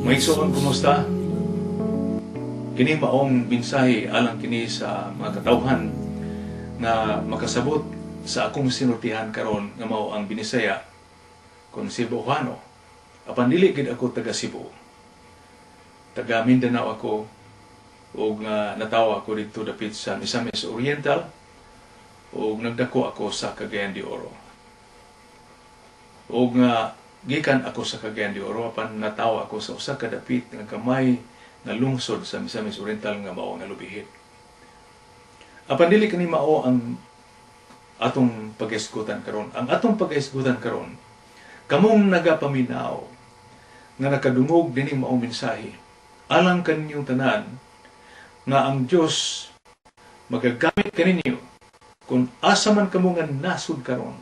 Maigsoon, kumusta? Kini maong binsahe alang kini sa mga katawhan na makasabot sa akong sinultihan karon nga mao ang Binisaya kon Cebuano. Apan dili gid ako taga Cebu. Taga Mindanao ako ug natawo ako dito dapit sa Misamis Oriental ug nagdako ako sa Cagayan de Oro. Ug gikan ako sa Cagayan de Oro apan natawo ako sa usa ka dapit nga gamay na lungsod sa Misamis Oriental nga mao nga Lubihit. Apan dili kani mao ang atong pag-isgutan karon. Ang atong pag-isgutan karon kamong nagapaminaw nga nakadungog dining maong mensahe alang kaninyong tanan nga ang Dios magagamit kaninyo kung asa man kamo nga nasud karon,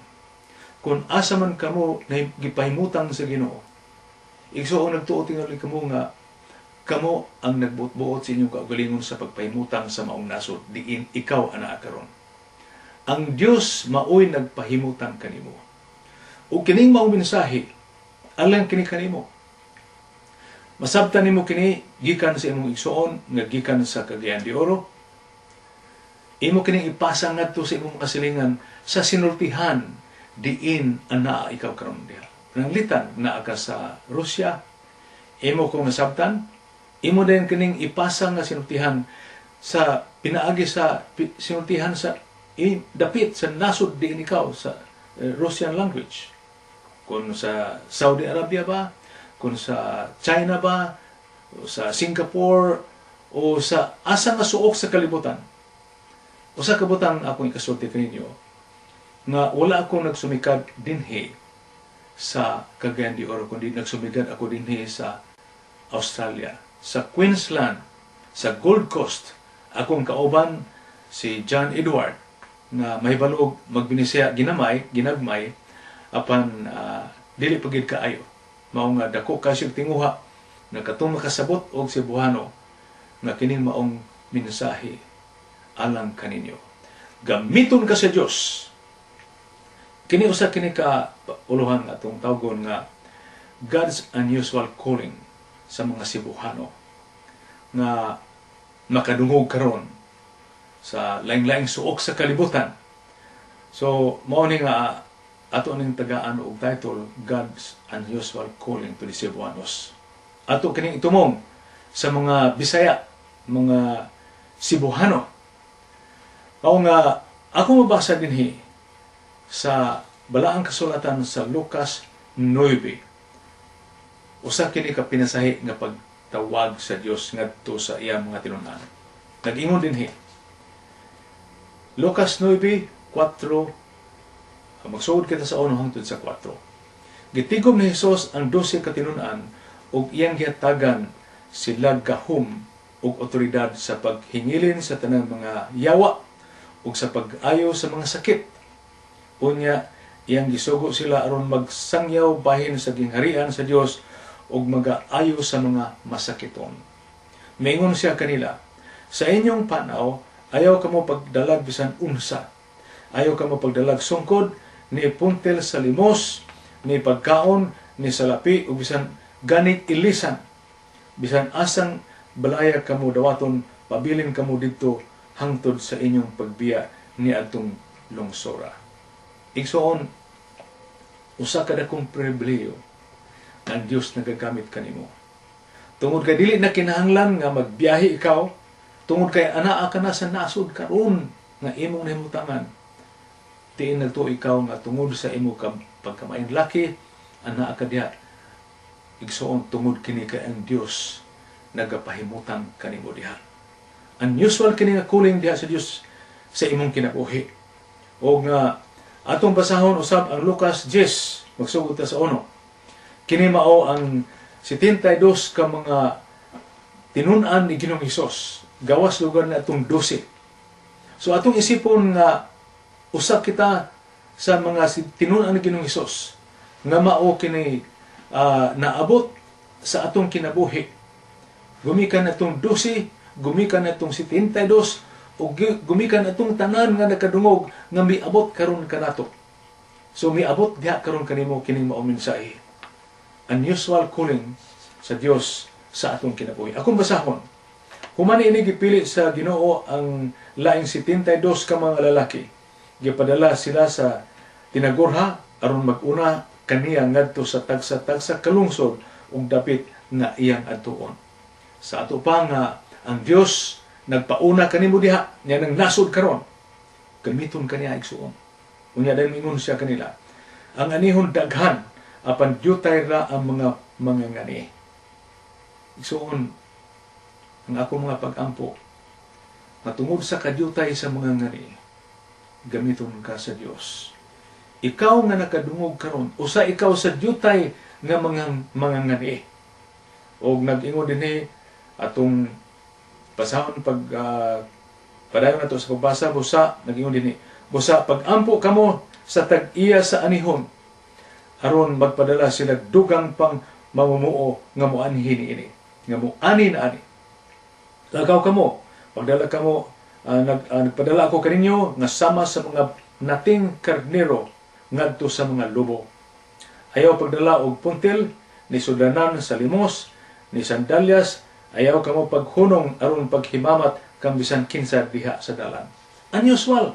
kung asa man kamo na gipahimutang sa Ginoo. Igsoon nagtuo tingali kamo nga kamo ang nagbuot-buot sa inyong kaugalingon sa pagpahimutang sa maong nasod, diin ikaw ana karon. Ang Dios maoy nagpahimutang kanimo. Ug kining maong mensahe alang kini kanimo. Masabtan nimo kini gikan sa imong igsoon nga gikan sa Cagayan de Oro. Imo kining ipasa ngadto sa imong kasilingan sa sinultihan diin ana ikaw karon diha. Nanglitan naa ka sa Russia, imo kung nasabtan, imo din kining ipasa nga sinultihan sa pinaagi sa sinultihan sa dapit sa nasod diin ikaw sa Russian language. Kung sa Saudi Arabia ba, kung sa China ba, o sa Singapore, o sa asa nga suok sa kalibutan. O sa kabutan akong ikasulti kaninyo, nga wala akong nagsumikad dinhi sa Cagayan de Oro, kundi nagsumikad ako dinhi sa Australia, sa Queensland, sa Gold Coast. Akong kauban si John Edward, na may balog magbinisaya ginagmay, apan dili pagid kaayo. Mao nga dako kasyog tinguha na katong makasabot og Cebuano nga kining maong mensahe alang kaninyo. Gamiton ka sa Dios. Kini usa kini ka uluhan atong tawgon nga God's unusual calling sa mga Cebuano nga makadungog karon sa laing-laing suok sa kalibutan. So mao ni nga ato ning tagaan og title God's Unusual Calling to the Cebuanos. Ato kining itumong sa mga Bisaya, mga Cebuano. Mao nga ako mabasa dinhi sa balaang kasulatan sa Lucas 9. Usa kini ka pinasahi nga pagtawag sa Dios ngadto sa iyang mga tinun-an. Nag-ingon dinhi Lucas 9:4. Magsuod kita sa 1 hangtod sa 4. Gitigom ni Hesus ang 12 katinun-an ug iyang gihatagan sila gahom ug otoridad sa paghingilin sa tanang mga yawa ug sa pag-ayo sa mga sakit. Unya iyang gisugo sila aron magsangyaw bahin sa gingharian sa Dios ug mag-ayo sa mga masakiton. Mingon siya kanila, sa inyong panaw ayaw kamo pagdalag bisan unsa. Ayaw kamo pagdalag sungkod, ni puntel sa limos, ni pagkaon, ni salapi, o bisan ganit ilisan. Bisan asang balaya kamo dawaton, pabilin kamo dito hangtod sa inyong pagbiya ni adtong lungsora. Igsoon, usa ka dakong pribilehiyo ang Dios nagagamit kanimo. Tungod kay dili na kinahanglan nga magbiyahe ikaw, tungod kay anaa ka na sa nasod karon nga imong nahimutangan. Tiin nagtuo ikaw nga tungod sa imo pagkamaing laki, anaa ka diha. Igsoon tungod kini kay ang Dios nagapahimutang kanimo diha. Unusual kini nga calling diha sa Dios sa imong kinabuhi. O nga atong basahon usab ang Lucas 10, magsugod ta sa 1. Kini mao ang 72 ka mga tinun-an ni Ginoong Hesus. Gawas lugar na atong 12. So atong isipon nga usa kita sa mga tinun-an ni Ginoong Hesus nga mao kini naabot sa atong kinabuhi. Gumikan atong 12, gumikan atong 72, o gumikan atong tanan nga nakadungog nga miabot karon kanato. So miabot diha karon kanimo kining mao mensahe. Unusual calling sa Dios sa atong kinabuhi. Akong basahon. Human ini gipili sa Ginoo ang laing 72 ka mga lalaki. Gipadala sila sa tinagurha aron mag-una kaniya ngadto sa tagsa-tagsa kalungsod ug dapit nga iyang adtuon. Sa ato pa nga ang Dios nagpauna kanimo diha, niya nang nasod karon. Gamiton kaniya igsuon. Unya dahil mingon siya kanila. Ang anihon daghan apan dyutay ra ang mga ngani. Igsuon ang ako mga pag-ampo matungod sa kadyutay sa mga ngani, gamiton ka sa Dios. Ikaw nga nakadungog karon, usa ikaw sa dyutay nga mga ngani. Og nag-ingon dinhi atong pasahon pag padayon nato sa pagbasa, busa nag-ingon dinhi, busa pag-ampo kamo sa tag-iya sa anihon aron magpadala sila dugang pang mamumuo nga moanhi niini, nga moani na ani. Lagaw kamo, pagdala kamo, nagpadala ako kaninyo nga sama sa mga nating karnero ngadto sa mga lubo. Ayaw pagdala og puntil, ni sudanan sa limos, ni sandalyas, ayaw kamo paghunong aron paghimamat kang bisan kinsa diha sa dalan. Unusual,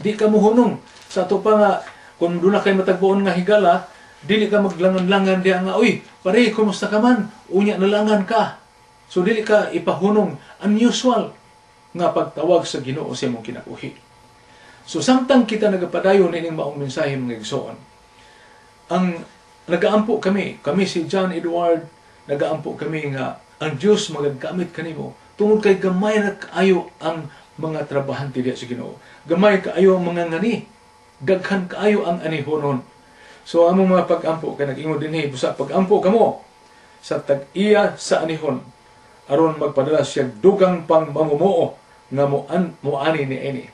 di ka mo hunong. Sa ato pa nga, kung doon na kayo matagpuon nga higala, dili ka maglangan-langan diha nga, uy, pare, kumusta ka man? Unya na langan ka. So dili ka ipahunong, unusual nga pagtawag sa Ginoo sa imong kinabuhi. So samtang kita nagapadayon ining maong mensahe mga igsoon, ang nagaampo kami si John Edward, nagaampo kami nga ang Dios magagamit kanimo tungod kay gamay ra kaayo ang mga trabahante diha sa Ginoo. Gamay kaayo ang mga ngani, daghan kaayo ang anihonon. So among mga pag-ampo kay nag-ingon dinhi busa pag-ampo kamo sa tag-iya sa anihon aron magpadala siya dugang pang mamumuo nga moani ni ini.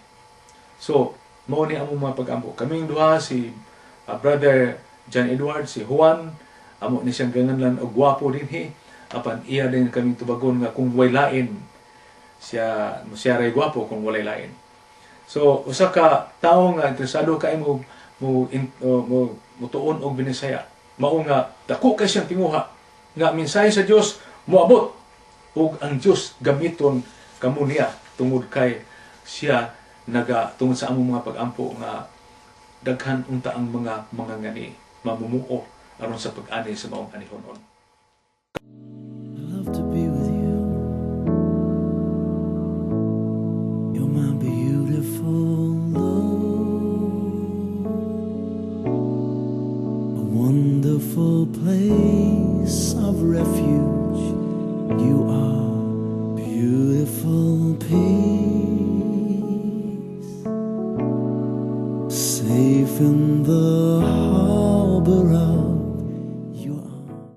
So mao ni among mga pag-ampo. Kaming duha si Brother John Edward, si Juan, amo ni siyang ganganlan og gwapo dinhi. Apan iya din kaming tubagon nga kung way lain siya ray gwapo kung walay lain. So usa ka tawo nga interesado kay mo tuon og binisaya. Mao nga dako kay siyang tinguha nga mensahe sa Dios moabot ug ang Dios gamiton kamo niya tungod kay siya tungod sa among mga pag-ampo nga daghan unta ang mga ngani mamumuo aron sa pag-ani sa maong anihonon. Love to be with you. You're my beautiful Lord, a wonderful place of refuge. You are beautiful peace, safe in the harbor